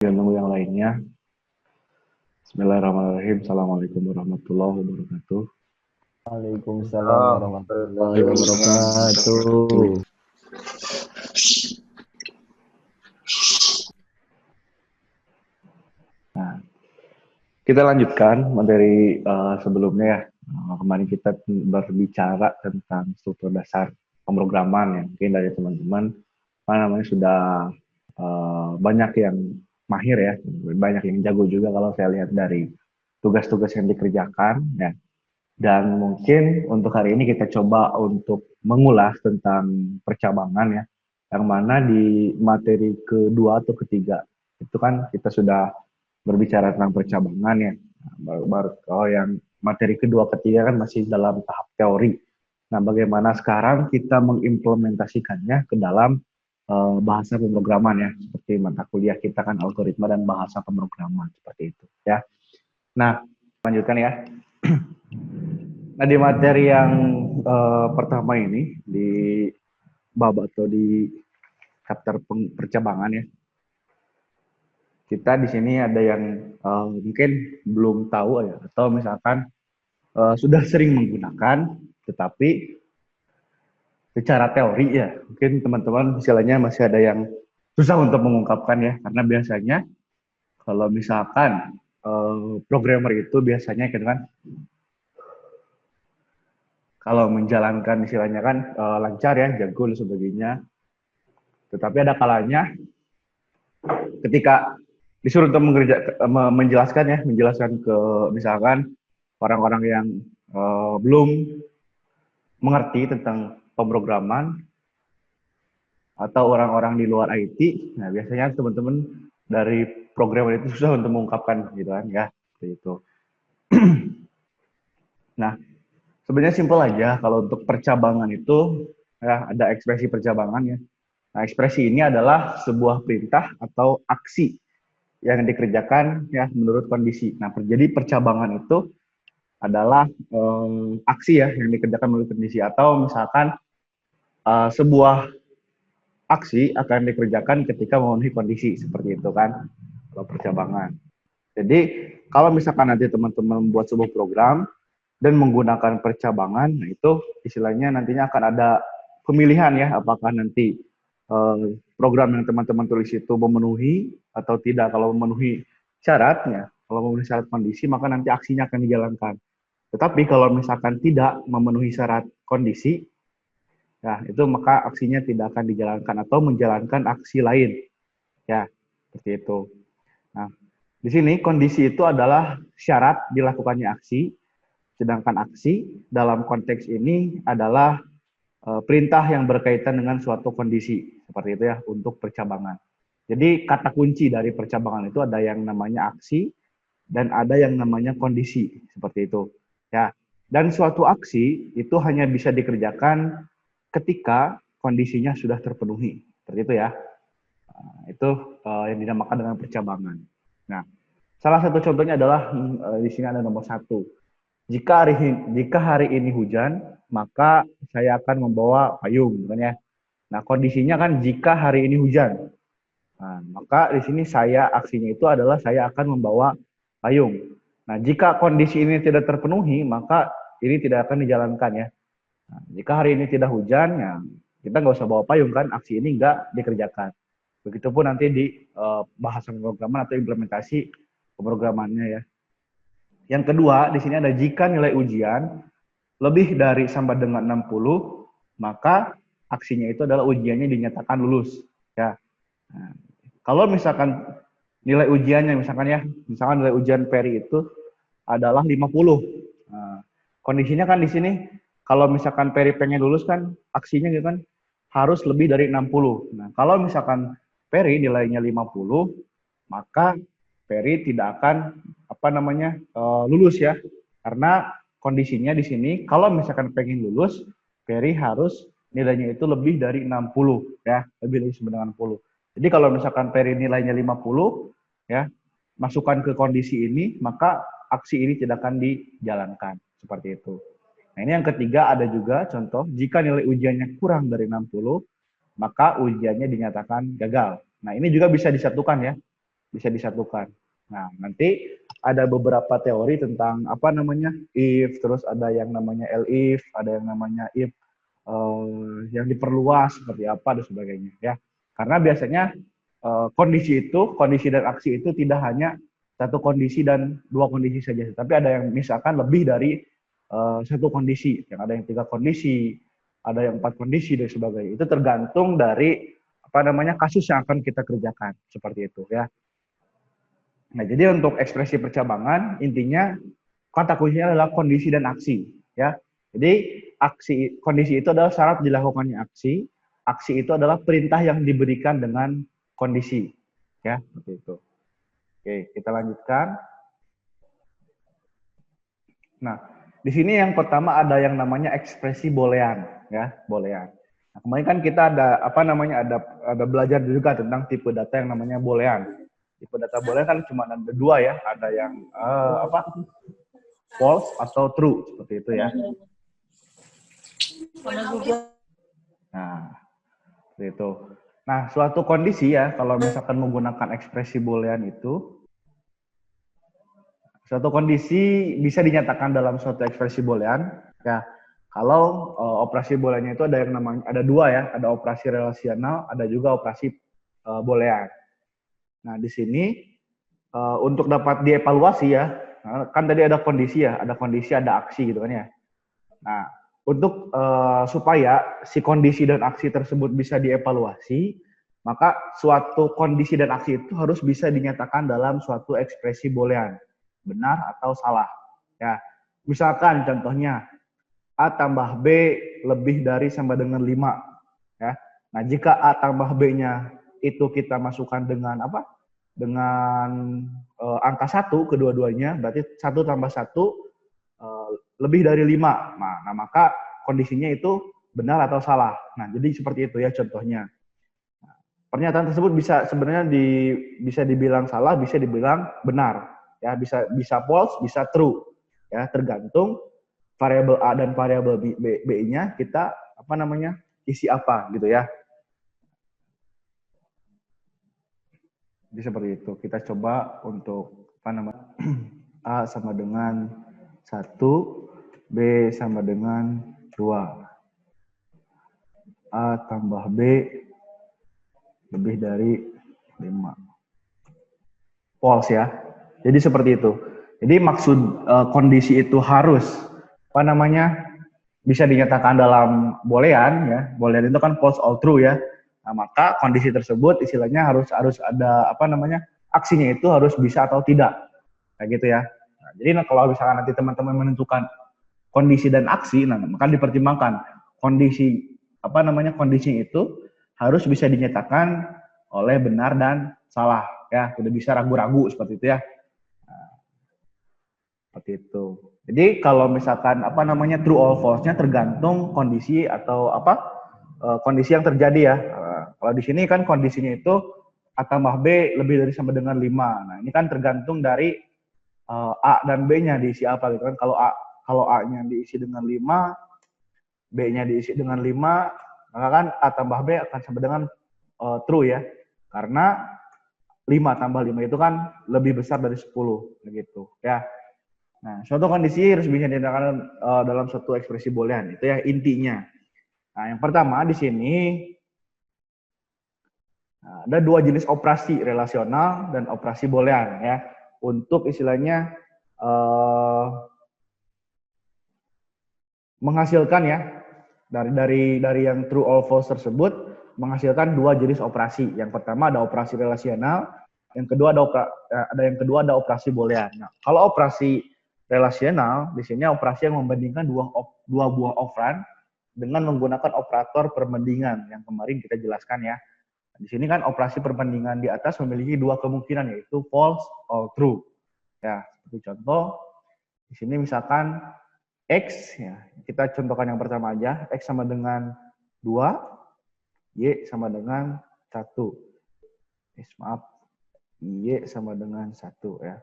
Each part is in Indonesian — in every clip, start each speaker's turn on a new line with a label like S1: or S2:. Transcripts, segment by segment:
S1: Ilmu yang lainnya. Bismillahirrahmanirrahim. Assalamualaikum warahmatullahi wabarakatuh.
S2: Waalaikumsalam warahmatullahi wabarakatuh.
S1: Nah, kita lanjutkan materi sebelumnya ya. Kemarin kita berbicara tentang struktur dasar pemrograman ya. Mungkin dari teman-teman sudah banyak yang mahir ya, banyak yang jago juga kalau saya lihat dari tugas-tugas yang dikerjakan ya. Dan mungkin untuk hari ini kita coba untuk mengulas tentang percabangan ya, yang mana di materi kedua atau ketiga itu kan kita sudah berbicara tentang percabangan ya. Baru kalau yang materi kedua ketiga kan masih dalam tahap teori. Nah, bagaimana sekarang kita mengimplementasikannya ke dalam bahasa pemrograman ya, seperti mata kuliah kita kan algoritma dan bahasa pemrograman seperti itu ya. Nah, lanjutkan ya. Nah, di materi yang pertama ini di bab atau di chapter percabangan ya, kita di sini ada yang mungkin belum tahu ya, atau misalkan sudah sering menggunakan, tetapi secara teori ya, mungkin teman-teman istilahnya masih ada yang susah untuk mengungkapkan ya, karena biasanya kalau misalkan programmer itu biasanya kan kalau menjalankan istilahnya kan lancar ya, jago dan sebagainya. Tetapi ada kalanya ketika disuruh untuk menjelaskan ke misalkan orang-orang yang belum mengerti tentang pemrograman atau orang-orang di luar IT, nah biasanya teman-teman dari programmer itu susah untuk mengungkapkan gitu kan ya, seperti itu. Nah, sebenarnya simpel aja kalau untuk percabangan itu ya ada ekspresi percabangan ya. Nah, ekspresi ini adalah sebuah perintah atau aksi yang dikerjakan ya menurut kondisi. Nah, jadi percabangan itu adalah aksi ya yang dikerjakan menurut kondisi, atau misalkan sebuah aksi akan dikerjakan ketika memenuhi kondisi, seperti itu kan kalau percabangan. Jadi kalau misalkan nanti teman-teman membuat sebuah program dan menggunakan percabangan, nah itu istilahnya nantinya akan ada pemilihan ya, apakah nanti program yang teman-teman tulis itu memenuhi atau tidak. Kalau memenuhi syaratnya, kalau memenuhi syarat kondisi, maka nanti aksinya akan dijalankan. Tetapi kalau misalkan tidak memenuhi syarat kondisi, ya itu maka aksinya tidak akan dijalankan atau menjalankan aksi lain. Ya, seperti itu. Nah, di sini kondisi itu adalah syarat dilakukannya aksi, sedangkan aksi dalam konteks ini adalah perintah yang berkaitan dengan suatu kondisi, seperti itu ya untuk percabangan. Jadi kata kunci dari percabangan itu ada yang namanya aksi dan ada yang namanya kondisi, seperti itu. Ya. Dan suatu aksi itu hanya bisa dikerjakan ketika kondisinya sudah terpenuhi, seperti itu ya. Itu yang dinamakan dengan percabangan. Nah, salah satu contohnya adalah di sini ada nomor 1. Jika hari ini hujan, maka saya akan membawa payung, kan ya. Nah, kondisinya kan jika hari ini hujan. Nah, maka di sini aksinya itu adalah saya akan membawa payung. Nah, jika kondisi ini tidak terpenuhi, maka ini tidak akan dijalankan ya. Nah, jika hari ini tidak hujan, ya kita nggak usah bawa payung kan, aksi ini nggak dikerjakan. Begitupun nanti di bahasa pemrograman atau implementasi pemrogramannya ya. Yang kedua, di sini ada jika nilai ujian lebih dari sama dengan 60, maka aksinya itu adalah ujiannya dinyatakan lulus. Ya. Nah, kalau misalkan nilai ujiannya misalkan nilai ujian Peri itu adalah 50. Nah, kondisinya kan di sini kalau misalkan Peri pengen lulus kan aksinya gitu kan harus lebih dari 60. Nah, kalau misalkan Peri nilainya 50, maka Peri tidak akan lulus ya. Karena kondisinya di sini kalau misalkan pengen lulus, Peri harus nilainya itu lebih dari 60 ya, lebih dari 90. Jadi kalau misalkan Peri nilainya 50 ya, masukkan ke kondisi ini, maka aksi ini tidak akan dijalankan seperti itu. Nah, ini yang ketiga ada juga contoh jika nilai ujiannya kurang dari 60, maka ujiannya dinyatakan gagal. Nah, ini juga bisa disatukan ya. bisa disatukan. Nah, nanti ada beberapa teori tentang apa namanya if, terus ada yang namanya elif, ada yang namanya if yang diperluas seperti apa dan sebagainya ya. Karena biasanya kondisi dan aksi itu tidak hanya satu kondisi dan dua kondisi saja, tapi ada yang misalkan lebih dari satu kondisi, yang ada yang 3 kondisi, ada yang 4 kondisi dan sebagainya. Itu tergantung dari apa namanya kasus yang akan kita kerjakan seperti itu ya. Nah, jadi untuk ekspresi percabangan intinya kata kuncinya adalah kondisi dan aksi ya. Jadi kondisi itu adalah syarat dilakukannya aksi. Aksi itu adalah perintah yang diberikan dengan kondisi ya, seperti itu. Oke, kita lanjutkan. Nah, di sini yang pertama ada yang namanya ekspresi boolean ya, boolean. Nah, kemarin kan kita ada apa namanya ada belajar juga tentang tipe data yang namanya boolean. Tipe data boolean kan cuma ada 2 ya, ada yang apa? False atau true seperti itu ya. Nah, seperti itu. Nah, suatu kondisi ya, kalau misalkan menggunakan ekspresi boolean itu, suatu kondisi bisa dinyatakan dalam suatu ekspresi boolean ya. Kalau operasi booleannya itu ada yang namanya ada 2 ya, ada operasi relasional, ada juga operasi boolean. Nah, di sini untuk dapat dievaluasi ya, kan tadi ada kondisi ya, ada kondisi, ada aksi gitu kan ya. Nah, untuk supaya si kondisi dan aksi tersebut bisa dievaluasi, maka suatu kondisi dan aksi itu harus bisa dinyatakan dalam suatu ekspresi boolean, benar atau salah. Ya, misalkan contohnya A tambah B lebih dari sama dengan 5. Ya. Nah, jika A tambah B-nya itu kita masukkan dengan apa? Dengan angka 1 kedua-duanya, berarti 1 tambah 1 lebih dari 5. Nah, maka kondisinya itu benar atau salah. Nah, jadi seperti itu ya contohnya. Nah, pernyataan tersebut bisa sebenarnya bisa dibilang salah, bisa dibilang benar. Ya, bisa false, bisa true. Ya, tergantung variabel A dan variabel B-nya kita apa namanya? Isi apa gitu ya. Jadi seperti itu. Kita coba untuk apa namanya? A sama dengan 1, B sama dengan 2. A tambah B lebih dari 5. False ya. Jadi seperti itu. Jadi maksud kondisi itu harus apa namanya? Bisa dinyatakan dalam boolean ya. Boolean itu kan false or true ya. Nah, maka kondisi tersebut istilahnya harus ada apa namanya? Aksinya itu harus bisa atau tidak. Kayak gitu ya. Nah, jadi kalau misalkan nanti teman-teman menentukan kondisi dan aksi, nah maka dipertimbangkan kondisi apa namanya kondisi itu harus bisa dinyatakan oleh benar dan salah ya, tidak bisa ragu-ragu seperti itu ya. Nah, seperti itu. Jadi kalau misalkan apa namanya true or false-nya tergantung kondisi atau apa kondisi yang terjadi ya. Kalau di sini kan kondisinya itu A tambah B lebih dari sama dengan 5. Nah, ini kan tergantung dari A dan B-nya diisi apa gitu kan. Kalau A-nya diisi dengan 5, B-nya diisi dengan 5, maka kan A tambah B akan sama dengan true ya. Karena 5 tambah 5 itu kan lebih besar dari 10 gitu ya. Nah, suatu kondisi harus bisa dinyatakan dalam suatu ekspresi boolean, itu ya intinya. Nah, yang pertama di sini ada 2 jenis operasi, relasional dan operasi boolean ya. Untuk istilahnya menghasilkan ya dari yang true or false tersebut menghasilkan 2 jenis operasi. Yang pertama ada operasi relasional, yang kedua ada operasi boolean. Nah, kalau operasi relasional di sini operasi yang membandingkan dua buah operan dengan menggunakan operator perbandingan yang kemarin kita jelaskan ya. Di sini kan operasi perbandingan di atas memiliki 2 kemungkinan yaitu false or true. Ya, seperti contoh di sini misalkan X ya, kita contohkan yang pertama aja, X sama dengan 2, Y sama dengan 1. Maaf, Y sama dengan 1 ya.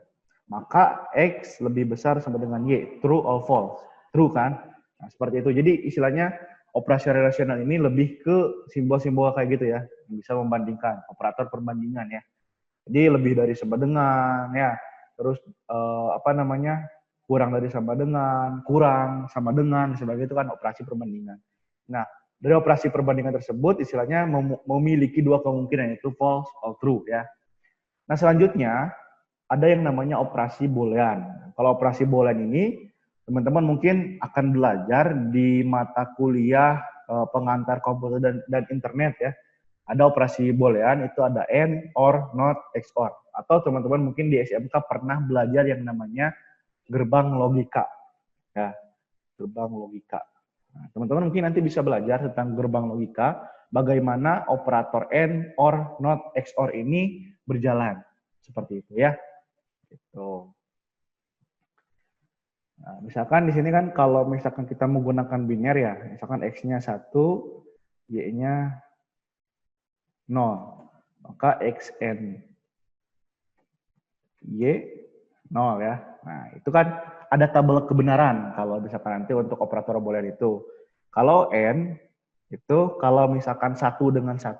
S1: Maka X lebih besar sama dengan Y, true or false? True kan? Nah, seperti itu. Jadi istilahnya operasi relasional ini lebih ke simbol-simbol kayak gitu ya, yang bisa membandingkan, operator perbandingan ya. Jadi lebih dari sama dengan ya. Terus kurang dari sama dengan, kurang sama dengan sebagai itu kan operasi perbandingan. Nah, dari operasi perbandingan tersebut istilahnya memiliki dua kemungkinan, yaitu false or true ya. Nah, selanjutnya ada yang namanya operasi boolean. Kalau operasi boolean ini teman-teman mungkin akan belajar di mata kuliah pengantar komputer dan internet ya. Ada operasi boolean, itu ada AND, OR, NOT, XOR. Atau teman-teman mungkin di SMK pernah belajar yang namanya gerbang logika. Ya, gerbang logika. Nah, teman-teman mungkin nanti bisa belajar tentang gerbang logika, bagaimana operator AND, OR, NOT, XOR ini berjalan. Seperti itu ya. Gitu. Nah, misalkan di sini kan kalau misalkan kita menggunakan biner ya, misalkan X-nya 1, Y-nya 0. Maka XN Y 0 ya. Nah, itu kan ada tabel kebenaran kalau misalkan nanti untuk operator boolean itu. Kalau N itu kalau misalkan 1 dengan 1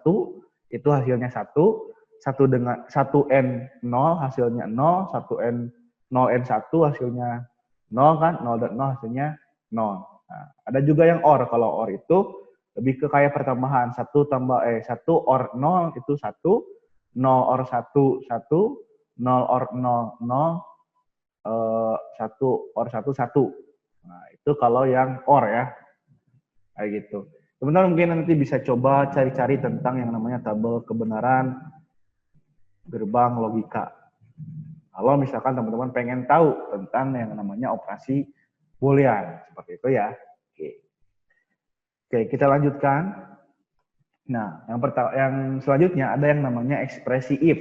S1: itu hasilnya 1, 1 dengan 1 N 0 hasilnya 0, 1 N 0 N 1 hasilnya 0 kan, 0 dan 0 hasilnya 0. Nah, ada juga yang OR. Kalau OR itu lebih ke kayak pertambahan 1 OR 0 itu 1, 0 OR 1 1, 0 OR 0 0, 1 OR 1 1. Nah, itu kalau yang OR ya. Kayak gitu. Teman-teman mungkin nanti bisa coba cari-cari tentang yang namanya tabel kebenaran gerbang logika. Kalau misalkan teman-teman pengen tahu tentang yang namanya operasi boolean. Seperti itu ya. Oke, kita lanjutkan. Nah, yang selanjutnya ada yang namanya ekspresi if.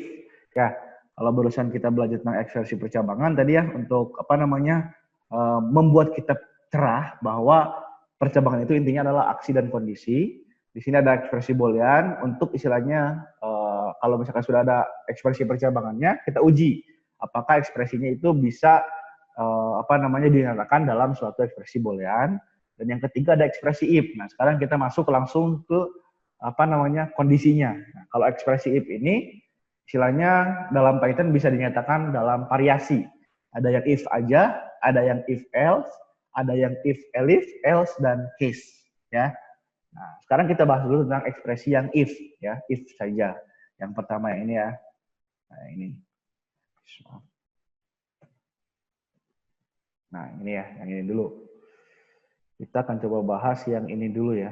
S1: Ya, kalau barusan kita belajar tentang ekspresi percabangan tadi ya, untuk membuat kita cerah bahwa percabangan itu intinya adalah aksi dan kondisi. Di sini ada ekspresi boolean untuk istilahnya kalau misalkan sudah ada ekspresi percabangannya, kita uji apakah ekspresinya itu bisa dinyatakan dalam suatu ekspresi boolean. Dan yang ketiga ada ekspresi if. Nah, sekarang kita masuk langsung ke kondisinya. Nah, kalau ekspresi if ini istilahnya dalam Python bisa dinyatakan dalam variasi. Ada yang if aja, ada yang if else, ada yang if else dan case ya. Nah, sekarang kita bahas dulu tentang ekspresi yang if ya, if saja. Yang pertama yang ini ya. Nah, ini. Nah, ini ya, yang ini dulu. Kita akan coba bahas yang ini dulu ya.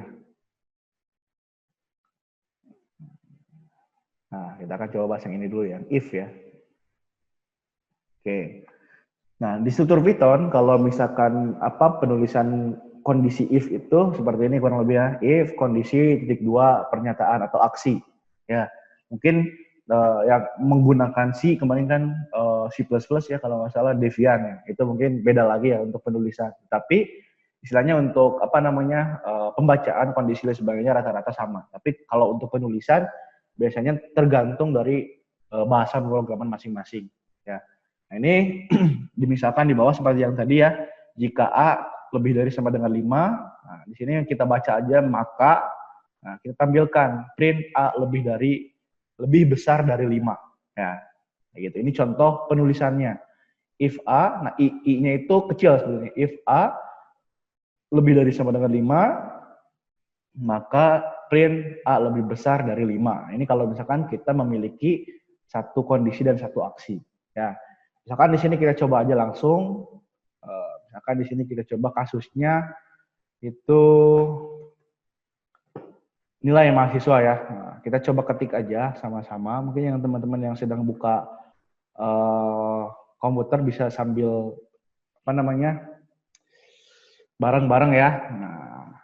S1: Nah, kita akan coba bahas yang ini dulu yang if ya. Oke. Nah, di struktur Python kalau misalkan penulisan kondisi if itu seperti ini kurang lebih ya. If kondisi titik 2 pernyataan atau aksi. Ya, mungkin yang menggunakan C kemarin kan C++ ya kalau nggak salah Debian ya. Itu mungkin beda lagi ya untuk penulisan. Tapi istilahnya untuk pembacaan kondisi dan sebagainya rata-rata sama. Tapi kalau untuk penulisan biasanya tergantung dari bahasa pemrograman masing-masing ya. Nah, ini dimisalkan di bawah seperti yang tadi ya. Jika A lebih dari sama dengan 5, nah, di sini yang kita baca aja maka kita tampilkan print A lebih besar dari 5 ya. Gitu. Ini contoh penulisannya. If A, nah I-nya itu kecil sebenarnya. If A lebih dari sama dengan 5, maka print A lebih besar dari 5. Ini kalau misalkan kita memiliki satu kondisi dan satu aksi. Ya, misalkan di sini kita coba aja langsung. Misalkan di sini kita coba kasusnya itu nilai mahasiswa ya. Nah, kita coba ketik aja sama-sama. Mungkin yang teman-teman yang sedang buka komputer bisa sambil bareng-bareng ya. Nah,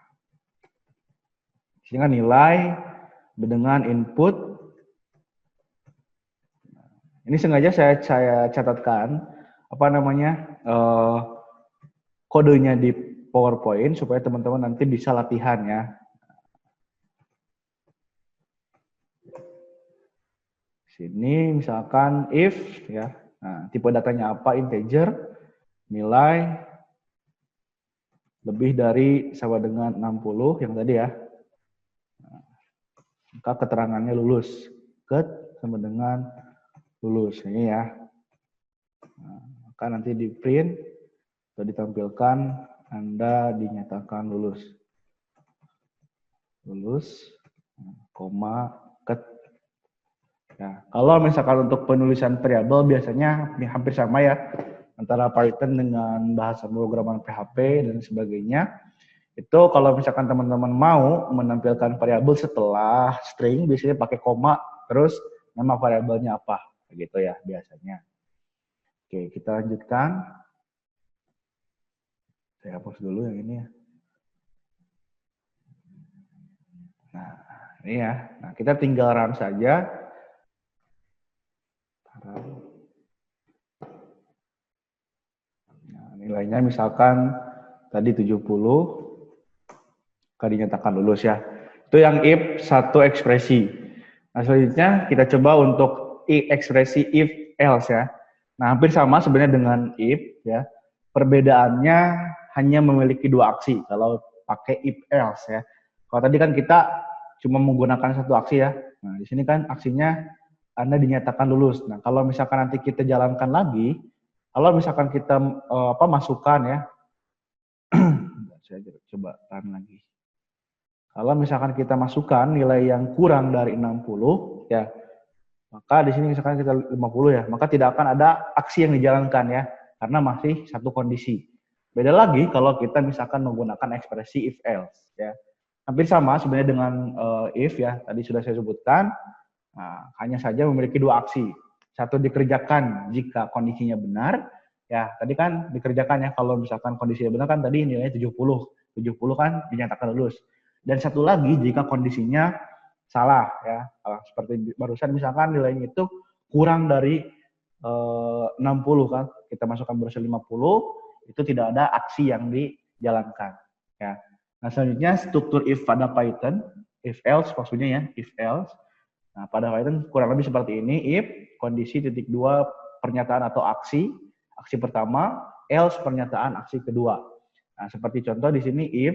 S1: sini kan nilai dengan input. Ini sengaja saya catatkan kodenya di PowerPoint supaya teman-teman nanti bisa latihan ya. Sini misalkan if ya. Nah, tipe datanya apa? Integer, nilai lebih dari sama dengan 60 yang tadi ya. Nah, maka keterangannya lulus. Get sama dengan lulus. Ini ya. Nah, maka nanti di print atau ditampilkan Anda dinyatakan lulus. Lulus, koma, ket. Ya, kalau misalkan untuk penulisan variabel biasanya hampir sama ya antara Python dengan bahasa pemrograman PHP dan sebagainya. Itu kalau misalkan teman-teman mau menampilkan variabel setelah string biasanya pakai koma terus nama variabelnya apa gitu ya biasanya. Oke, kita lanjutkan. Saya hapus dulu yang ini ya. Nah, ini ya. Nah, kita tinggal run saja. Nah, nilainya misalkan tadi 70, dinyatakan lulus ya. Itu yang if satu ekspresi. Nah, selanjutnya kita coba untuk ekspresi if else ya. Nah, hampir sama sebenarnya dengan if ya. Perbedaannya hanya memiliki dua aksi kalau pakai if else ya. Kalau tadi kan kita cuma menggunakan satu aksi ya. Nah, di sini kan aksinya Anda dinyatakan lulus. Nah, kalau misalkan nanti kita jalankan lagi, kalau misalkan kita masukkan ya. Saya coba run lagi. Kalau misalkan kita masukkan nilai yang kurang dari 60 ya, maka di sini misalkan kita 50 ya, maka tidak akan ada aksi yang dijalankan ya, karena masih satu kondisi. Beda lagi kalau kita misalkan menggunakan ekspresi if else ya. Hampir sama sebenarnya dengan if ya, tadi sudah saya sebutkan. Nah, hanya saja memiliki dua aksi. Satu dikerjakan jika kondisinya benar, ya tadi kan dikerjakan ya kalau misalkan kondisinya benar kan tadi nilainya 70 kan dinyatakan lulus. Dan satu lagi jika kondisinya salah ya, seperti barusan misalkan nilainya itu kurang dari 60 kan, kita masukkan barusan 50, itu tidak ada aksi yang dijalankan ya. Nah, selanjutnya struktur if pada Python, if else maksudnya ya, if else. Nah, pada Python kurang lebih seperti ini, if kondisi titik dua pernyataan atau aksi pertama, else pernyataan aksi kedua. Nah, seperti contoh di sini if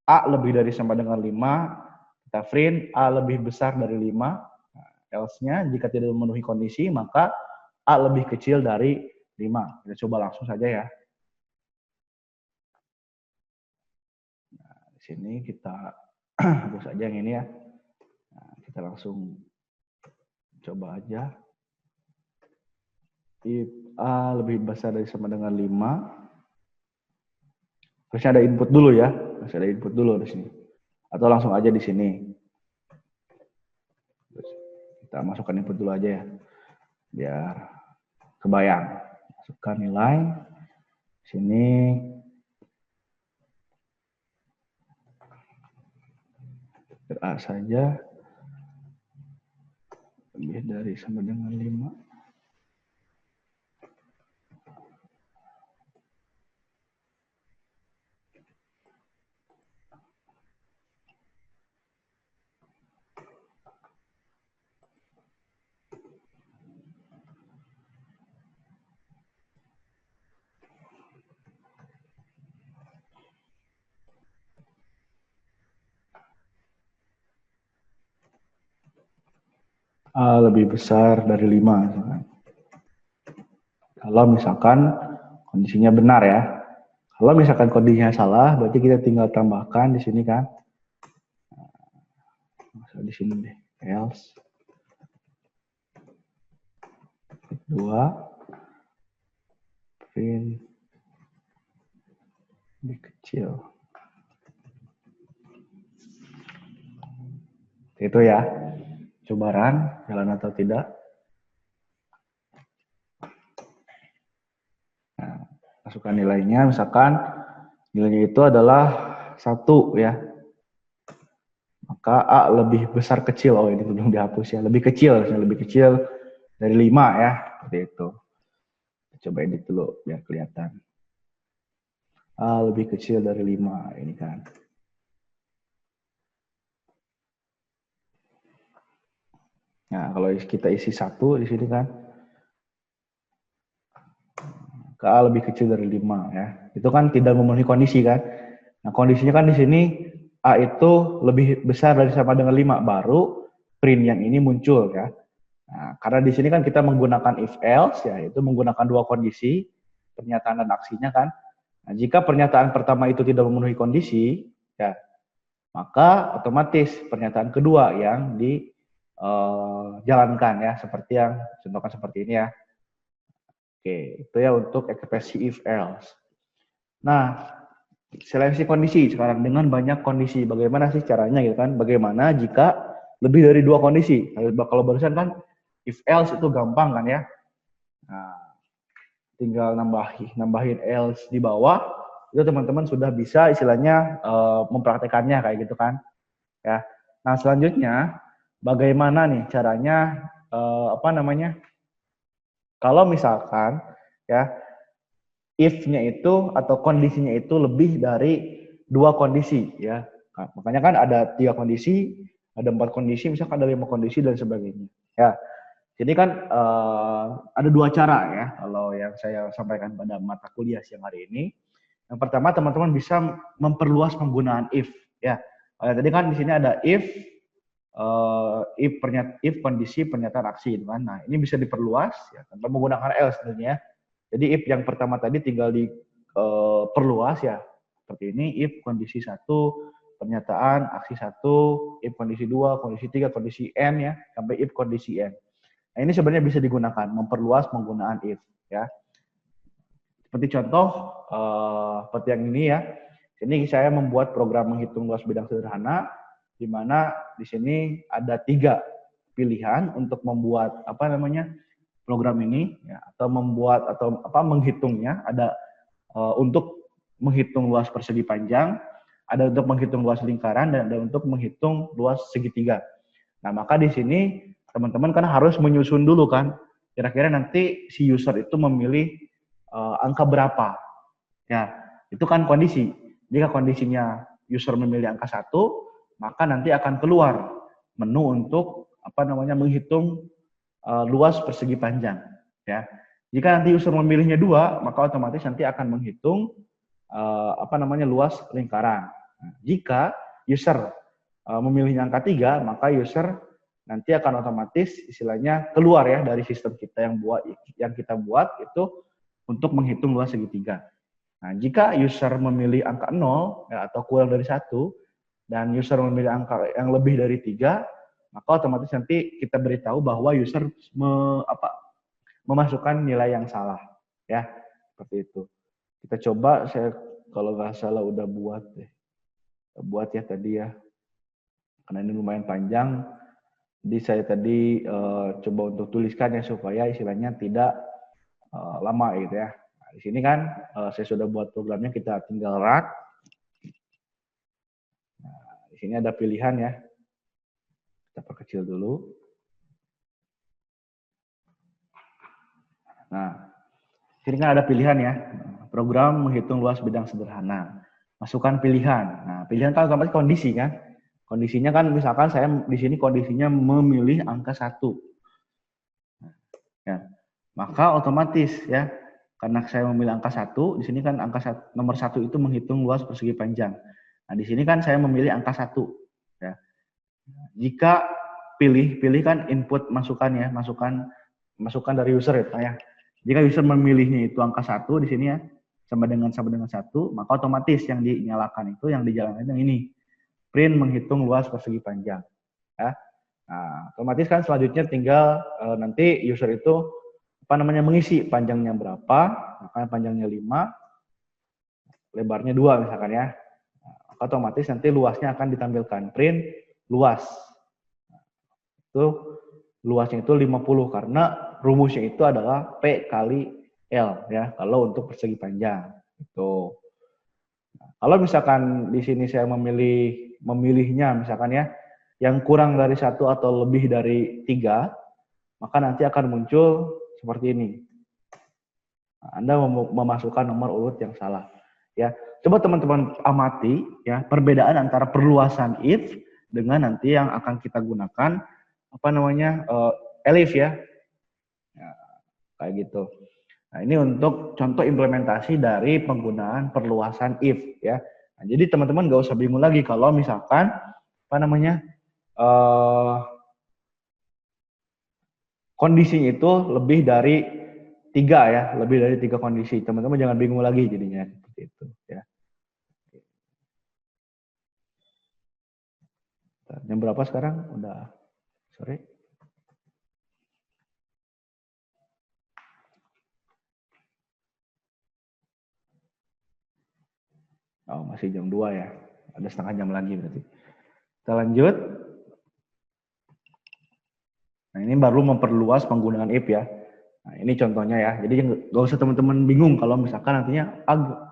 S1: A lebih dari sama dengan 5, kita print A lebih besar dari 5. Nah, else-nya jika tidak memenuhi kondisi, maka A lebih kecil dari 5. Kita coba langsung saja ya. Nah, di sini kita hapus saja yang ini ya. Nah, kita langsung coba aja. If A lebih besar dari sama dengan 5. Harusnya ada input dulu ya. Harus ada input dulu di sini. Atau langsung aja di sini. Kita masukkan input dulu aja ya. Biar kebayang. Masukkan nilai. Sini. A saja. Lebih dari sama dengan 5. A lebih besar dari 5. Misalkan. Kalau misalkan kondisinya benar ya. Kalau misalkan kondisinya salah, berarti kita tinggal tambahkan di sini kan. Nah, di sini deh, else. 2. Print. Lebih kecil. Itu ya. Coba run, jalan atau tidak. Nah, masukkan nilainya, misalkan nilainya itu adalah 1 ya. Maka A lebih besar kecil, oh ini belum dihapus ya, lebih kecil dari 5 ya, seperti itu. Coba edit dulu biar kelihatan. A lebih kecil dari 5, ini kan. Nah, kalau kita isi 1 di sini kan, ke A lebih kecil dari 5 ya. Itu kan tidak memenuhi kondisi kan. Nah, kondisinya kan di sini A itu lebih besar dari sama dengan 5, baru print yang ini muncul ya. Nah, karena di sini kan kita menggunakan if else, ya, itu menggunakan dua kondisi, pernyataan dan aksinya kan. Nah, jika pernyataan pertama itu tidak memenuhi kondisi, ya, maka otomatis pernyataan kedua yang dijalankan, ya, seperti yang contohkan seperti ini ya. Oke, itu ya untuk ekspresi if else. Nah, seleksi kondisi sekarang dengan banyak kondisi. Bagaimana sih caranya gitu kan? Bagaimana jika lebih dari dua kondisi? Kalau barusan kan if else itu gampang kan ya. Nah, tinggal nambahin else di bawah, itu teman-teman sudah bisa istilahnya mempraktekannya kayak gitu kan. Ya. Nah, selanjutnya bagaimana nih caranya kalau misalkan ya if-nya itu atau kondisinya itu lebih dari dua kondisi ya. Nah, makanya kan ada 3 kondisi, ada 4 kondisi, misalkan ada 5 kondisi dan sebagainya. Ya. Jadi kan ada 2 cara ya kalau yang saya sampaikan pada mata kuliah siang hari ini. Yang pertama teman-teman bisa memperluas penggunaan if ya. Tadi kan di sini ada if kondisi pernyataan aksi gitu kan. Nah, ini bisa diperluas ya tanpa menggunakan else tentunya. Jadi if yang pertama tadi tinggal diperluas ya. Seperti ini if kondisi 1 pernyataan aksi 1, if kondisi 2, kondisi 3, kondisi n ya, sampai if kondisi n. Nah, ini sebenarnya bisa digunakan memperluas penggunaan if ya. Seperti contoh seperti yang ini ya. Ini saya membuat program menghitung luas bidang sederhana di mana di sini ada 3 pilihan untuk membuat program ini ya, atau menghitungnya. Ada untuk menghitung luas persegi panjang, ada untuk menghitung luas lingkaran, dan ada untuk menghitung luas segitiga. Nah, maka di sini teman-teman kan harus menyusun dulu kan, kira-kira nanti si user itu memilih angka berapa. Ya, itu kan kondisi. Jika kondisinya user memilih angka 1, maka nanti akan keluar menu untuk menghitung luas persegi panjang. Ya, jika nanti user memilihnya 2, maka otomatis nanti akan menghitung luas lingkaran. Nah, jika user memilihnya angka 3, maka user nanti akan otomatis istilahnya keluar ya dari sistem kita yang kita buat itu untuk menghitung luas segitiga. Nah, jika user memilih angka 0 ya, atau kurang dari 1 dan user memilih angka yang lebih dari 3, maka otomatis nanti kita beritahu bahwa user memasukkan nilai yang salah ya, seperti itu. Kita coba, saya kalau nggak salah udah buat ya tadi ya, karena ini lumayan panjang. Jadi saya tadi coba untuk tuliskan ya supaya istilahnya tidak lama gitu ya. Nah, di sini kan saya sudah buat programnya, kita tinggal run. Nah, di sini ada pilihan ya. Kita perkecil dulu. Nah, di sini kan ada pilihan ya. Program menghitung luas bidang sederhana. Masukkan pilihan. Nah, pilihan kan otomatis kondisi kan. Kondisinya kan misalkan saya di sini kondisinya memilih angka 1. Ya. Maka otomatis ya, karena saya memilih angka 1, di sini kan nomor 1 itu menghitung luas persegi panjang. Nah, di sini kan saya memilih angka 1 ya. Jika pilih kan input masukan ya, masukan dari user ya. Jika user memilihnya itu angka 1 di sini ya, sama dengan 1, maka otomatis yang dinyalakan itu, yang dijalankan yang ini. Print menghitung luas persegi panjang. Ya. Nah, otomatis kan selanjutnya tinggal nanti user itu mengisi panjangnya berapa, maka panjangnya 5, lebarnya 2 misalkan ya. Nah, otomatis nanti luasnya akan ditampilkan print luas. Itu luasnya itu 50 karena rumusnya itu adalah P kali L ya, kalau untuk persegi panjang. Itu. Nah, kalau misalkan di sini saya memilihnya misalkan ya, yang kurang dari 1 atau lebih dari 3, maka nanti akan muncul seperti ini. Nah, Anda memasukkan nomor urut yang salah. Ya, coba teman-teman amati ya perbedaan antara perluasan if dengan nanti yang akan kita gunakan elif ya. Ya, kayak gitu. Nah, ini untuk contoh implementasi dari penggunaan perluasan if ya. Nah, jadi teman-teman nggak usah bingung lagi kalau misalkan kondisinya itu lebih dari 3 ya, lebih dari 3 kondisi. Teman-teman jangan bingung lagi jadinya seperti itu ya. Jam berapa sekarang? Udah sore. Oh, masih jam 2 ya. Ada setengah jam lagi berarti. Kita lanjut. Nah, ini baru memperluas penggunaan if ya. Nah, ini contohnya ya. Jadi nggak usah teman-teman bingung kalau misalkan nantinya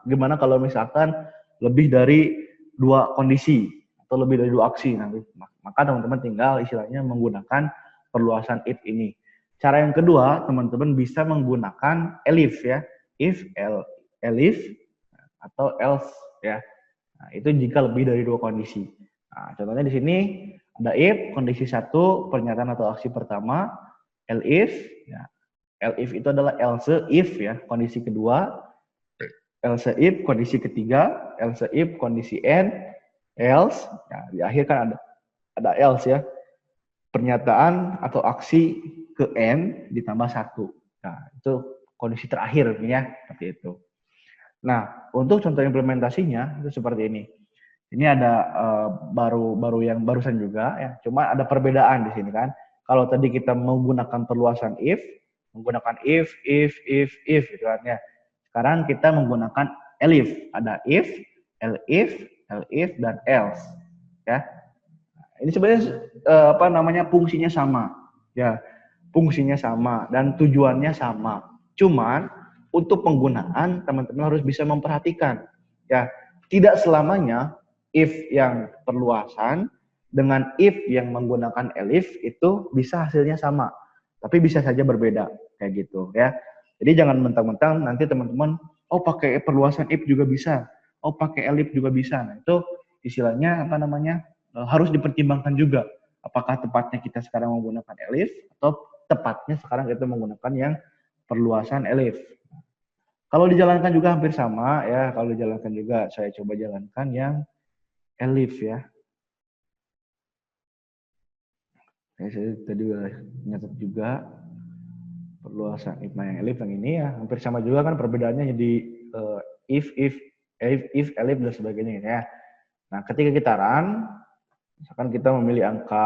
S1: gimana kalau misalkan lebih dari 2 kondisi atau lebih dari 2 aksi nanti. Maka teman-teman tinggal istilahnya menggunakan perluasan if ini. Cara yang kedua, teman-teman bisa menggunakan elif ya. If, elif atau else ya. Nah, itu jika lebih dari 2 kondisi. Nah, contohnya di sini ada if kondisi 1 pernyataan atau aksi pertama, elif ya. Elif itu adalah else if ya, kondisi kedua, else if kondisi ketiga, else if kondisi n, else ya, di akhir kan ada else ya. Pernyataan atau aksi ke n ditambah 1. Nah, itu kondisi terakhir ya, seperti itu. Nah, untuk contoh implementasinya itu seperti ini. Ini ada baru yang barusan juga ya. Cuma ada perbedaan di sini kan. Kalau tadi kita menggunakan perluasan if, menggunakan if gitu kan ya. Sekarang kita menggunakan elif. Ada if, elif dan else ya. Ini sebenarnya fungsinya sama. Ya, fungsinya sama dan tujuannya sama. Cuman untuk penggunaan teman-teman harus bisa memperhatikan ya, tidak selamanya if yang perluasan dengan if yang menggunakan elif itu bisa hasilnya sama, tapi bisa saja berbeda kayak gitu ya. Jadi jangan mentang-mentang nanti teman-teman pakai perluasan if juga bisa, pakai elif juga bisa. Nah, itu istilahnya harus dipertimbangkan juga apakah tepatnya kita sekarang menggunakan elif atau tepatnya sekarang kita menggunakan yang perluasan elif. Kalau dijalankan juga hampir sama ya. Kalau dijalankan juga saya coba jalankan yang elif ya. Saya tadi udah nyatet juga perluasan if yang elif yang ini ya. Hampir sama juga kan perbedaannya jadi if, elif dan sebagainya ya. Nah, ketika kita run, misalkan kita memilih angka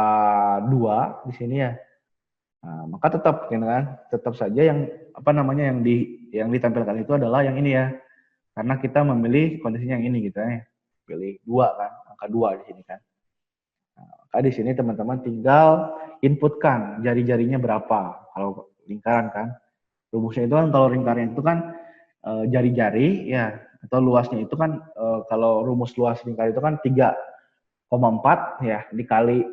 S1: 2 di sini ya. Nah, maka tetap saja yang yang ditampilkan itu adalah yang ini ya. Karena kita memilih kondisinya yang ini gitu ya. Pilih 2 kan, angka 2 di sini kan. Nah, maka di sini teman-teman tinggal inputkan jari-jarinya berapa. Kalau lingkaran kan. Rumusnya itu kan kalau lingkaran itu kan jari-jari ya, atau luasnya itu kan kalau rumus luas lingkar itu kan 3,4 ya dikali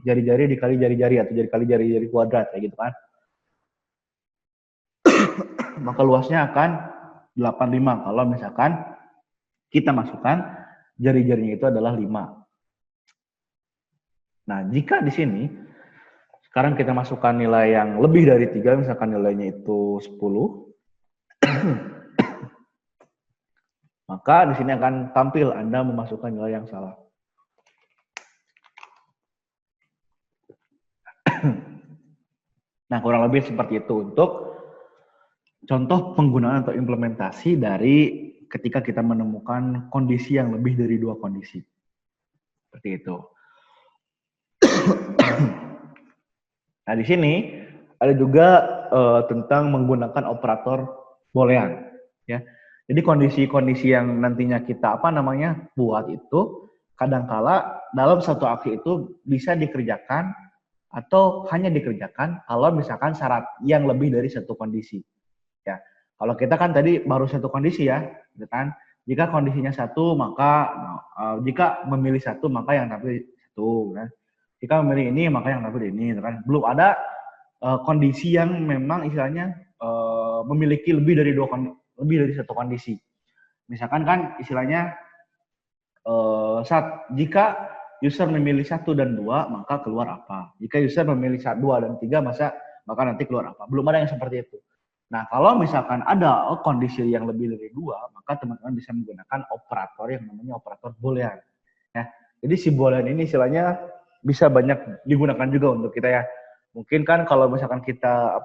S1: jari-jari dikali jari-jari atau dikali jari-jari kuadrat kayak gitu kan. Maka luasnya akan 85 kalau misalkan kita masukkan jari-jarinya itu adalah 5. Nah, jika di sini sekarang kita masukkan nilai yang lebih dari 3, misalkan nilainya itu 10, maka di sini akan tampil Anda memasukkan nilai yang salah. Nah, kurang lebih seperti itu untuk contoh penggunaan atau implementasi dari ketika kita menemukan kondisi yang lebih dari 2 kondisi. Seperti itu. Nah, di sini ada juga tentang menggunakan operator boolean ya. Jadi kondisi-kondisi yang nantinya kita buat itu kadangkala dalam satu aksi itu bisa dikerjakan atau hanya dikerjakan kalau misalkan syarat yang lebih dari satu kondisi. Ya, kalau kita kan tadi baru satu kondisi ya, gitu kan? Jika kondisinya 1 maka jika memilih 1 maka yang tampil 1 kan. Jika memilih ini maka yang tampil ini, gitu kan? Belum ada kondisi yang memang istilahnya memiliki lebih dari satu kondisi. Misalkan kan istilahnya jika user memilih 1 dan 2 maka keluar apa? Jika user memilih 2 dan 3 maka nanti keluar apa? Belum ada yang seperti itu. Nah, kalau misalkan ada kondisi yang lebih dari 2, maka teman-teman bisa menggunakan operator yang namanya operator boolean. Ya. Jadi si boolean ini istilahnya bisa banyak digunakan juga untuk kita ya. Mungkin kan kalau misalkan kita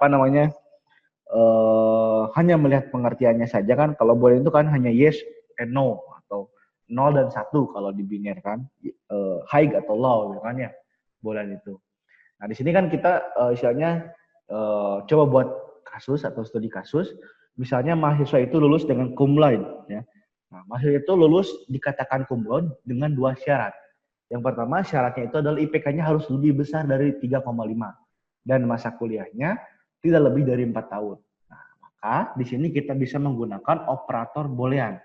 S1: hanya melihat pengertiannya saja kan, kalau boolean itu kan hanya yes and no atau 0 dan 1 kalau di biner kan, high atau low kan ya boolean itu. Nah, di sini kan kita istilahnya coba buat kasus atau studi kasus, misalnya mahasiswa itu lulus dengan cum laude ya. Nah, mahasiswa itu lulus dikatakan cum laude dengan 2 syarat. Yang pertama syaratnya itu adalah IPK-nya harus lebih besar dari 3,5 dan masa kuliahnya tidak lebih dari 4 tahun. Nah, maka di sini kita bisa menggunakan operator boolean.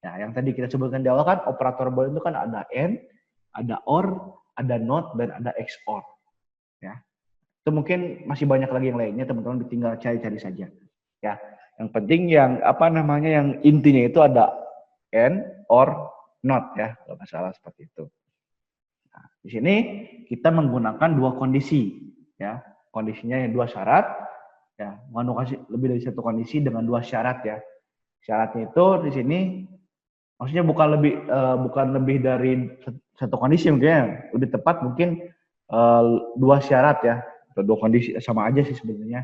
S1: Ya, yang tadi kita sebutkan di awal kan operator boolean itu kan ada and, ada or, ada not, dan ada XOR. Ya, itu mungkin masih banyak lagi yang lainnya, teman-teman tinggal cari-cari saja. Ya, yang penting yang yang intinya itu ada and, or, not ya, kalau nggak salah seperti itu. Nah, di sini kita menggunakan dua kondisi, ya, kondisinya yang 2 syarat, ya, mengandung lebih dari 1 kondisi dengan 2 syarat ya. Syaratnya itu di sini maksudnya bukan lebih dari 1 kondisi mungkin ya. Lebih tepat mungkin 2 syarat ya, atau 2 kondisi sama aja sih sebenarnya.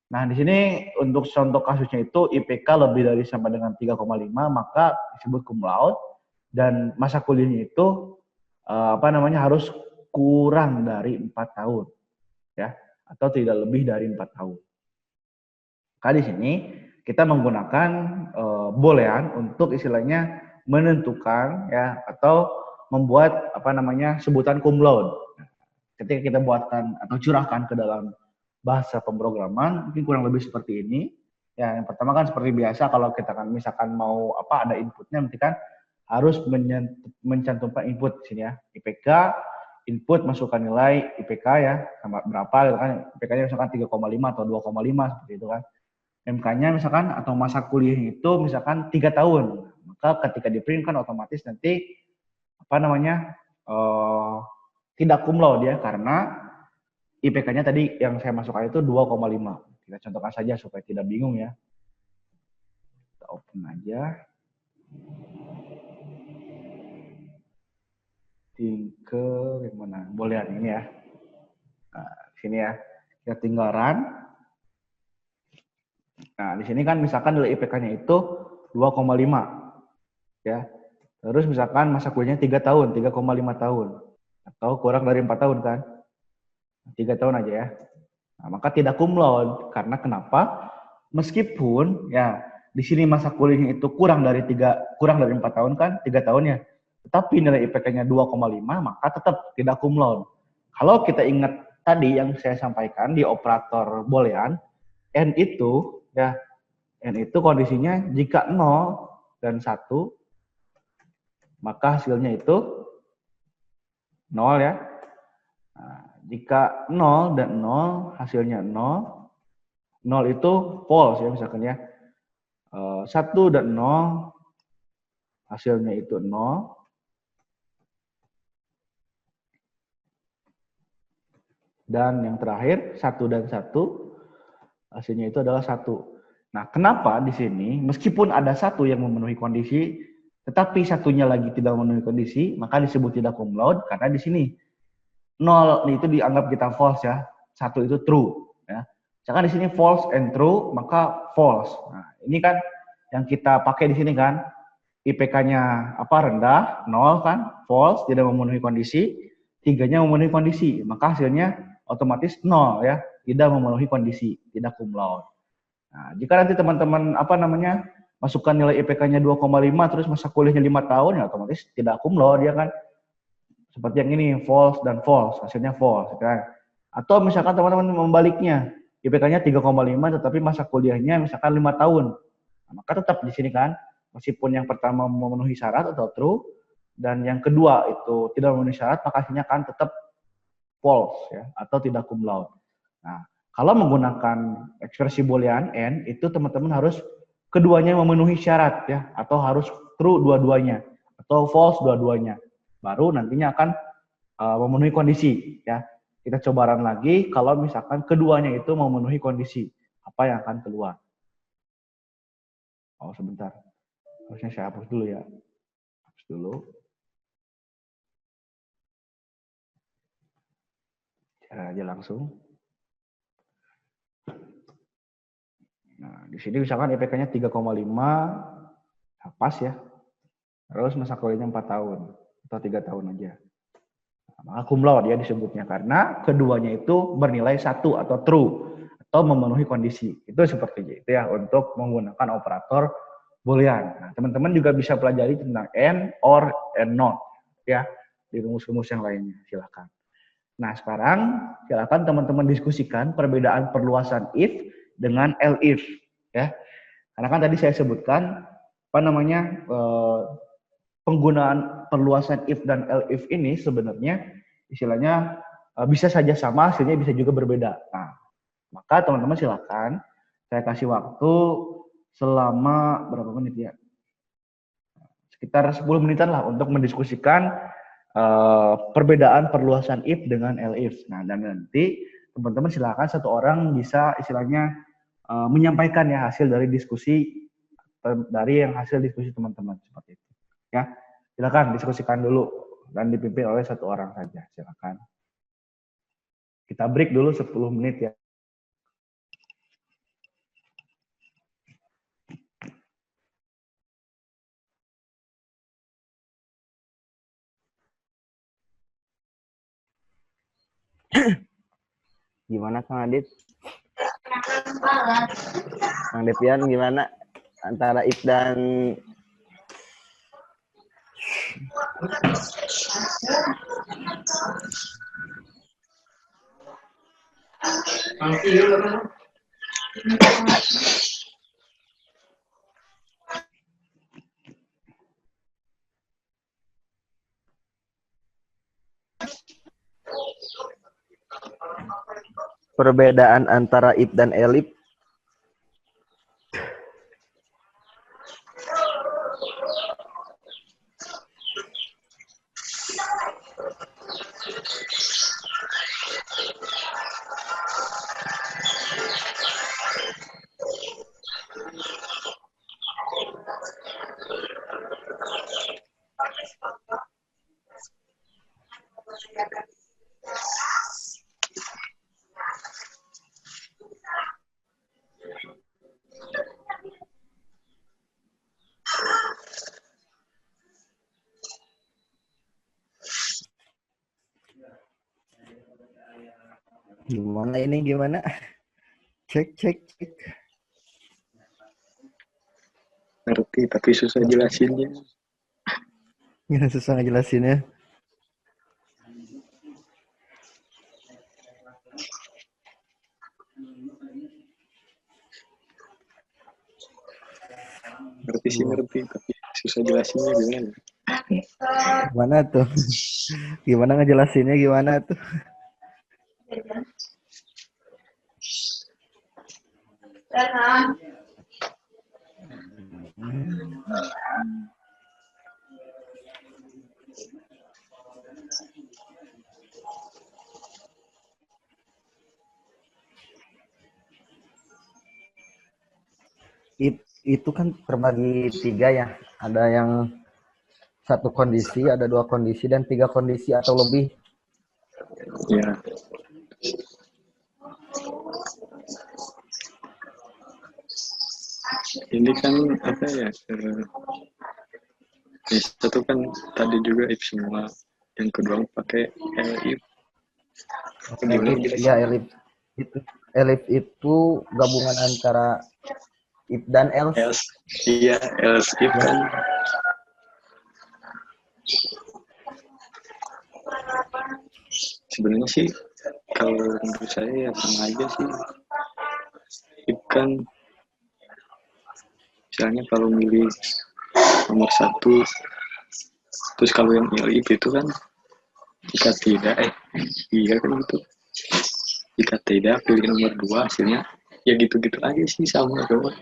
S1: Nah, di sini untuk contoh kasusnya itu IPK lebih dari sama dengan 3,5 maka disebut cum laude, dan masa kuliahnya itu harus kurang dari 4 tahun ya, atau tidak lebih dari 4 tahun. Maka di sini kita menggunakan boolean untuk istilahnya menentukan ya, atau membuat sebutan cum laude. Ketika kita buatkan atau curahkan ke dalam bahasa pemrograman, mungkin kurang lebih seperti ini. Ya, yang pertama kan seperti biasa kalau kita kan misalkan mau ada inputnya, nanti kan harus mencantumkan input di sini ya. IPK, input masukkan nilai IPK ya, sama berapa gitu kan. IPK-nya misalkan 3,5 atau 2,5 seperti itu kan. MK-nya misalkan atau masa kuliahnya itu misalkan 3 tahun. Maka ketika di print kan otomatis nanti tidak cum laude ya, karena IPK-nya tadi yang saya masukkan itu 2,5. Kita contohkan saja supaya tidak bingung ya. Kita open aja. Tinker yang mana? Boolean ini ya. Nah, sini ya. Kita tinggal run. Nah, di sini kan misalkan nilai IPK-nya itu 2,5 ya. Terus misalkan masa kuliahnya 3 tahun, 3,5 tahun. Atau kurang dari 4 tahun kan. 3 tahun aja ya. Nah, maka tidak cum laude. Karena kenapa? Meskipun ya di sini masa kuliahnya itu kurang dari 4 tahun kan, 3 tahun ya. Tetapi nilai IPK-nya 2,5 maka tetap tidak cum laude. Kalau kita ingat tadi yang saya sampaikan di operator boolean, n itu kondisinya jika 0 dan 1 maka hasilnya itu 0 ya. Nah, jika 0 dan 0 hasilnya 0, 0 itu false ya misalkan ya. 1 dan 0 hasilnya itu 0. Dan yang terakhir 1 dan 1 hasilnya itu adalah 1. Nah, kenapa di sini meskipun ada 1 yang memenuhi kondisi tetapi satunya lagi tidak memenuhi kondisi, maka disebut tidak cum laude karena di sini 0 itu dianggap kita false ya. 1 itu true ya. Misalkan di sini false and true, maka false. Nah, ini kan yang kita pakai di sini kan. IPK-nya rendah, 0 kan, false, tidak memenuhi kondisi, 3-nya memenuhi kondisi, maka hasilnya otomatis 0 ya, tidak memenuhi kondisi, tidak cum laude. Nah, jika nanti teman-teman masukkan nilai IPK-nya 2,5 terus masa kuliahnya 5 tahun ya otomatis tidak cum laude ya kan. Seperti yang ini, false dan false, hasilnya false kan. Atau misalkan teman-teman membaliknya, IPK-nya 3,5 tetapi masa kuliahnya misalkan 5 tahun. Nah, maka tetap di sini kan, meskipun yang pertama memenuhi syarat atau true, dan yang kedua itu tidak memenuhi syarat, maka hasilnya kan tetap false ya, atau tidak cum laude. Nah, kalau menggunakan ekspresi boolean n, itu teman-teman harus keduanya memenuhi syarat ya, atau harus true dua-duanya, atau false dua-duanya. Baru nantinya akan memenuhi kondisi ya. Kita coba run lagi, kalau misalkan keduanya itu memenuhi kondisi, apa yang akan keluar? Oh, sebentar. Harusnya saya hapus dulu ya. Hapus dulu. aja langsung. Nah, di sini misalkan IPK-nya 3,5, pas ya. Terus masa kuliahnya 4 tahun atau 3 tahun aja. Nah, maka cum laude dia disebutnya karena keduanya itu bernilai 1 atau true atau memenuhi kondisi. Itu seperti itu ya untuk menggunakan operator boolean. Nah, teman-teman juga bisa pelajari tentang and, or, and not ya di rumus-rumus yang lainnya. Silakan. Nah, sekarang silakan teman-teman diskusikan perbedaan perluasan if dengan elif ya. Karena kan tadi saya sebutkan penggunaan perluasan if dan elif ini sebenarnya istilahnya bisa saja sama, hasilnya bisa juga berbeda. Nah, maka teman-teman silakan saya kasih waktu selama berapa menit ya? Sekitar 10 menitan lah untuk mendiskusikan perbedaan perluasan if dengan elif. Nah, dan nanti teman-teman silakan satu orang bisa istilahnya menyampaikan ya hasil dari diskusi hasil diskusi teman-teman seperti itu. Ya, silakan diskusikan dulu dan dipimpin oleh satu orang saja. Silakan. Kita break dulu 10 menit ya.
S2: Gimana Kang Adit? Kang Depian gimana antara if dan perbedaan antara if dan elif? Gimana ini gimana? Cek.
S3: Ngerti tapi susah jelasinnya.
S2: Ya, susah ngejelasinnya.
S3: Ngerti tapi susah jelasinnya gimana?
S2: Gimana tuh? Gimana ngejelasinnya gimana tuh? Itu kan terbagi 3 ya. Ada yang 1 kondisi, ada 2 kondisi, dan 3 kondisi atau lebih.
S3: Ya. Ini kan apa ya? Satu kan tadi juga if semua, yang kedua pakai if.
S2: Iya, elif itu gabungan antara if dan else.
S3: Iya, else if kan. Sebenarnya sih kalau menurut saya ya sama aja sih. If kan misalnya kalau milih nomor 1, terus kalau yang if itu kan jika tidak iya kan gitu, jika tidak pilih nomor 2, hasilnya ya gitu-gitu aja sih, sama doang.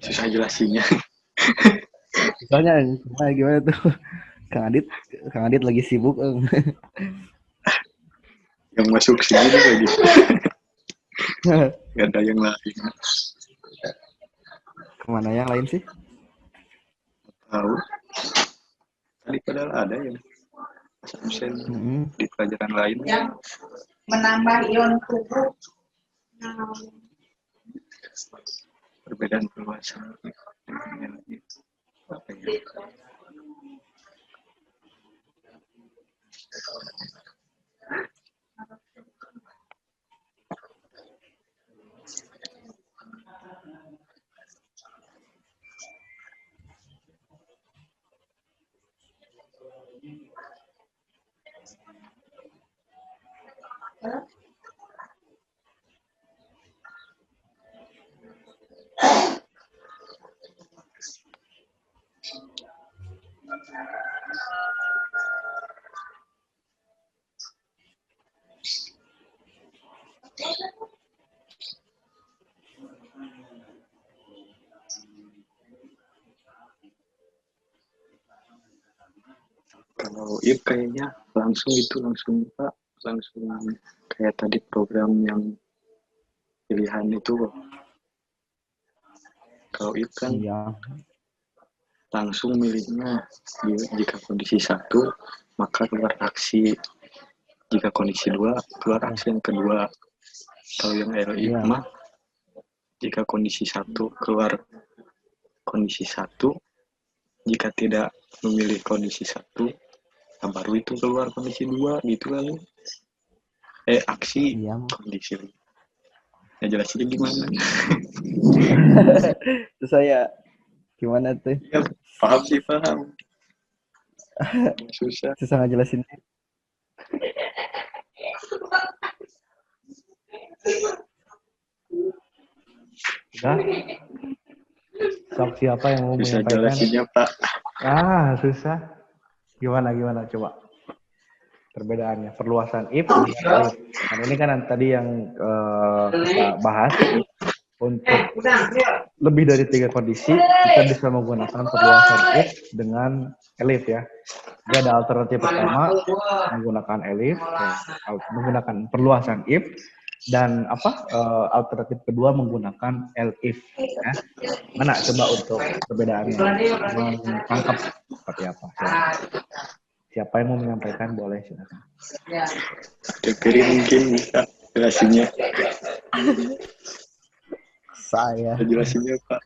S3: Susah jelasinnya.
S2: Soalnya gimana tuh? Kang Adit lagi sibuk.
S3: Yang masuk sini lagi. Gak ada yang lain.
S2: Kemana yang lain sih?
S3: Tahu. Tadi padahal ada ya. absen
S2: Mm-mm.
S3: di pelajaran lain.
S4: yang menambah ion tubuh.
S3: Perbedaan perluasan apa ya? Kalau if kayaknya langsung Pak, langsung kayak tadi program yang pilihan itu. Kalau if kan
S2: Iya.
S3: langsung milihnya jika kondisi 1 maka keluar aksi, jika kondisi 2 keluar aksi yang kedua. Kalau yang if
S2: Iya.
S3: mah jika kondisi 1 keluar kondisi 1, jika tidak memilih kondisi 1 nah baru itu keluar kondisi 2 gitu lalu aksi
S2: Iya.
S3: kondisi. Ya jelasinnya gimana?
S2: Terus saya gimana tuh?
S3: Ya, paham sih paham. Susah.
S2: Susah ngejelasin.
S1: Udah. Sok siapa yang mau
S3: Susah
S1: menyampaikan?
S3: jelasinnya Pak.
S1: Susah. Gimana coba? Perbedaannya, perluasan if dengan if. Kan ini kan tadi yang kita bahas untuk lebih dari 3 kondisi kita bisa menggunakan perluasan if dengan elif ya. Jadi ada alternatif pertama menggunakan elif, menggunakan perluasan if, dan alternatif kedua menggunakan elif. Ya. Mana coba untuk perbedaannya menangkap seperti apa? Siapa yang mau menyampaikan boleh silakan.
S3: Jadi mungkin bisa jelasinnya.
S2: Saya.
S3: Jelasinnya Pak.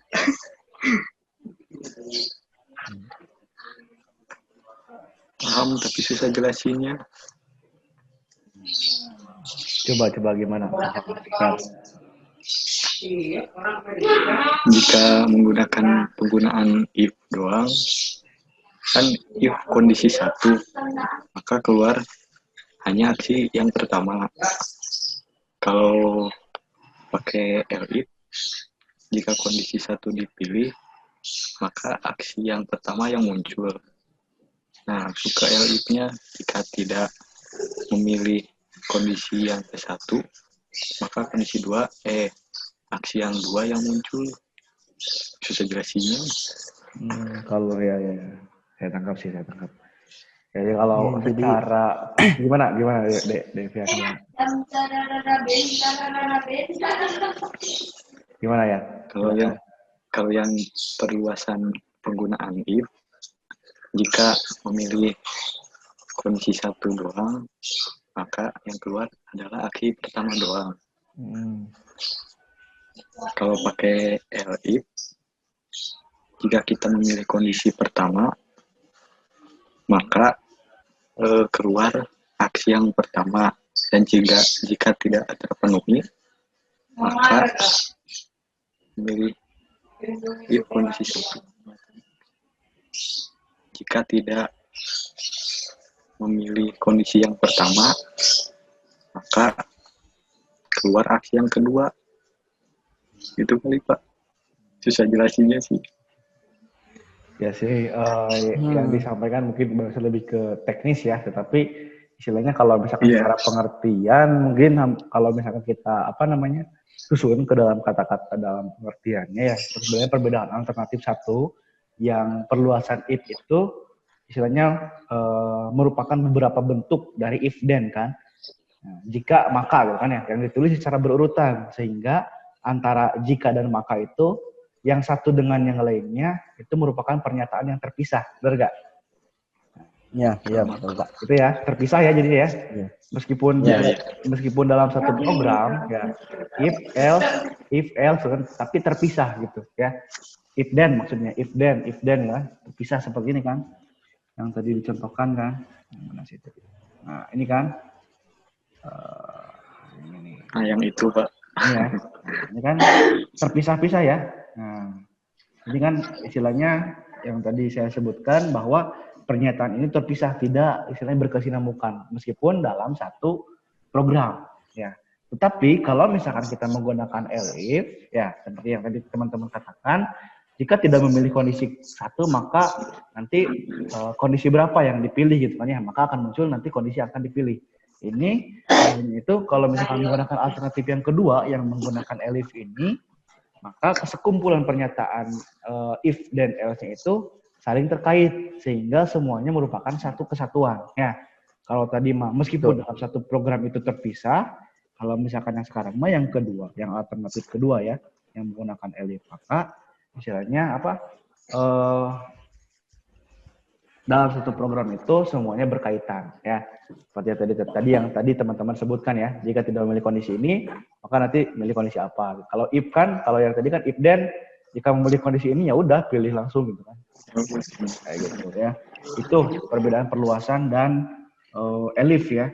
S3: Paham tapi susah jelasinnya.
S1: Coba gimana?
S3: Jika menggunakan penggunaan if doang, kan if kondisi 1, maka keluar hanya aksi yang pertama. Kalau pakai elif, jika kondisi 1 dipilih, maka aksi yang pertama yang muncul. Nah, suka elifnya jika tidak memilih kondisi yang ke-1, maka kondisi 2, aksi yang 2 yang muncul. Susah jelasinnya.
S1: Kalau ya, saya tangkap. Jadi kalau secara gimana Devia gimana ya?
S3: Kalau yang perluasan penggunaan if, jika memilih kondisi 1 doang, maka yang keluar adalah aksi pertama doang. Kalau pakai elif, jika kita memilih kondisi pertama, maka keluar aksi yang pertama, dan jika tidak terpenuhi, maka memilih if kondisi 1. Jika tidak memilih kondisi yang pertama, maka keluar aksi yang kedua. Itu kali Pak. Susah jelasinnya sih.
S1: Ya sih, yang disampaikan mungkin bahasa lebih ke teknis ya, tetapi istilahnya kalau misalkan secara pengertian, mungkin kalau misalkan kita susun ke dalam kata-kata dalam pengertiannya ya, sebenarnya perbedaan alternatif 1 yang perluasan if itu istilahnya merupakan beberapa bentuk dari if then kan. Nah, jika maka gitu kan ya, yang ditulis secara berurutan, sehingga antara jika dan maka itu yang satu dengan yang lainnya itu merupakan pernyataan yang terpisah, benar nggak?
S2: Ya, iya betul Pak.
S1: Itu ya, terpisah ya jadinya ya.
S2: Iya.
S1: Meskipun
S2: Iya.
S1: meskipun dalam satu program ya, if else kan, tapi terpisah gitu ya. If then maksudnya, if then ya, terpisah seperti ini kan. Yang tadi dicontohkan kan. Mana sih itu? Nah, ini kan ini.
S3: Nah, yang itu, Pak.
S1: Ini ya. Ini kan terpisah-pisah ya. Nah, ini kan istilahnya yang tadi saya sebutkan bahwa pernyataan ini terpisah, tidak istilahnya berkesinambungan meskipun dalam satu program ya. Tetapi kalau misalkan kita menggunakan elif ya seperti yang tadi teman-teman katakan, jika tidak memilih kondisi satu maka nanti kondisi berapa yang dipilih gitu kan ya, maka akan muncul nanti kondisi yang akan dipilih. Ini itu kalau misalkan menggunakan alternatif yang kedua yang menggunakan elif ini, maka sekumpulan pernyataan if dan else-nya itu saling terkait sehingga semuanya merupakan satu kesatuan. Ya, kalau tadi meskipun dalam satu program itu terpisah, kalau misalkan yang sekarang yang kedua, yang alternatif kedua ya, yang menggunakan elif, maka istilahnya apa? Dalam satu program itu semuanya berkaitan ya. Seperti yang tadi teman-teman sebutkan ya, jika tidak memilih kondisi ini maka nanti memilih kondisi apa. Kalau if kan, kalau yang tadi kan if then, jika memilih kondisi ini ya udah pilih langsung gitu kan, kayak gitu ya. Itu perbedaan perluasan dan elif ya.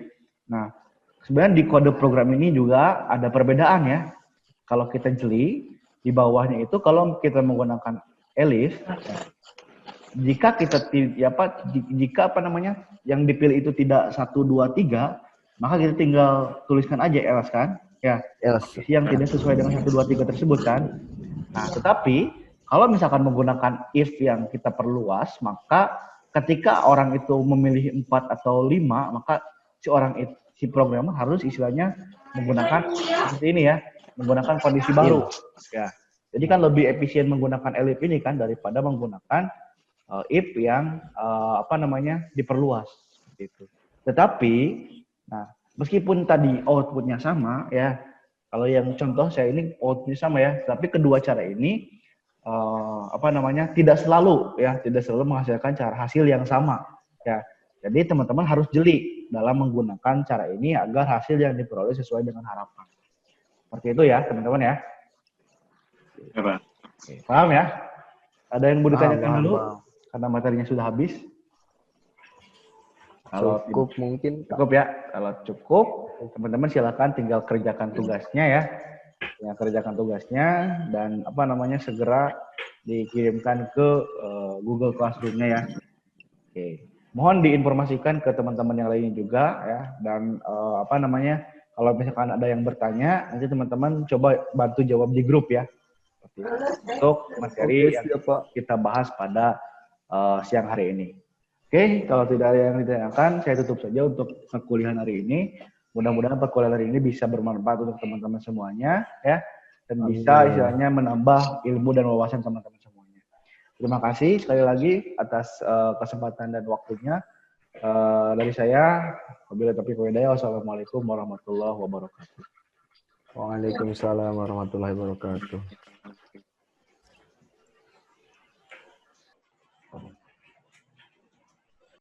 S1: Nah sebenarnya di kode program ini juga ada perbedaan ya. Kalau kita jeli di bawahnya itu, kalau kita menggunakan elif ya, jika yang dipilih itu tidak 1, 2, 3, maka kita tinggal tuliskan aja else kan ya,
S2: Else.
S1: yang tidak sesuai dengan 1, 2, 3 tersebut kan. Nah tetapi kalau misalkan menggunakan if yang kita perluas, maka ketika orang itu memilih 4 atau 5, maka si programmer harus istilahnya menggunakan seperti ini ya, menggunakan kondisi baru ya. Jadi kan lebih efisien menggunakan elif ini kan daripada menggunakan if yang diperluas gitu. Tetapi nah meskipun tadi outputnya sama ya, kalau yang contoh saya ini outputnya sama ya, tapi kedua cara ini tidak selalu menghasilkan cara hasil yang sama ya. Jadi teman-teman harus jeli dalam menggunakan cara ini agar hasil yang diperoleh sesuai dengan harapan. Seperti itu ya teman-teman ya.
S3: Ya, Pak.
S1: Oke, paham ya? Ada yang mau ditanyakan dulu?
S2: Paham.
S1: Karena materinya sudah habis. Kalau
S2: Cukup mungkin.
S1: cukup ya. Kalau cukup, teman-teman silakan tinggal kerjakan tugasnya ya. Ya, kerjakan tugasnya dan segera dikirimkan ke Google Classroom-nya ya. Oke. Mohon diinformasikan ke teman-teman yang lainnya juga ya, dan kalau misalkan ada yang bertanya, nanti teman-teman coba bantu jawab di grup ya. Untuk materi yang kita bahas pada siang hari ini. Oke, kalau tidak ada yang ditanyakan, saya tutup saja untuk perkuliahan hari ini. Mudah-mudahan perkuliahan hari ini bisa bermanfaat untuk teman-teman semuanya ya, dan bisa istilahnya menambah ilmu dan wawasan teman-teman semuanya. Terima kasih sekali lagi atas kesempatan dan waktunya. Dari saya, wabillahi taufiq wal hidayah. Wassalamualaikum warahmatullahi wabarakatuh.
S2: Waalaikumsalam warahmatullahi wabarakatuh.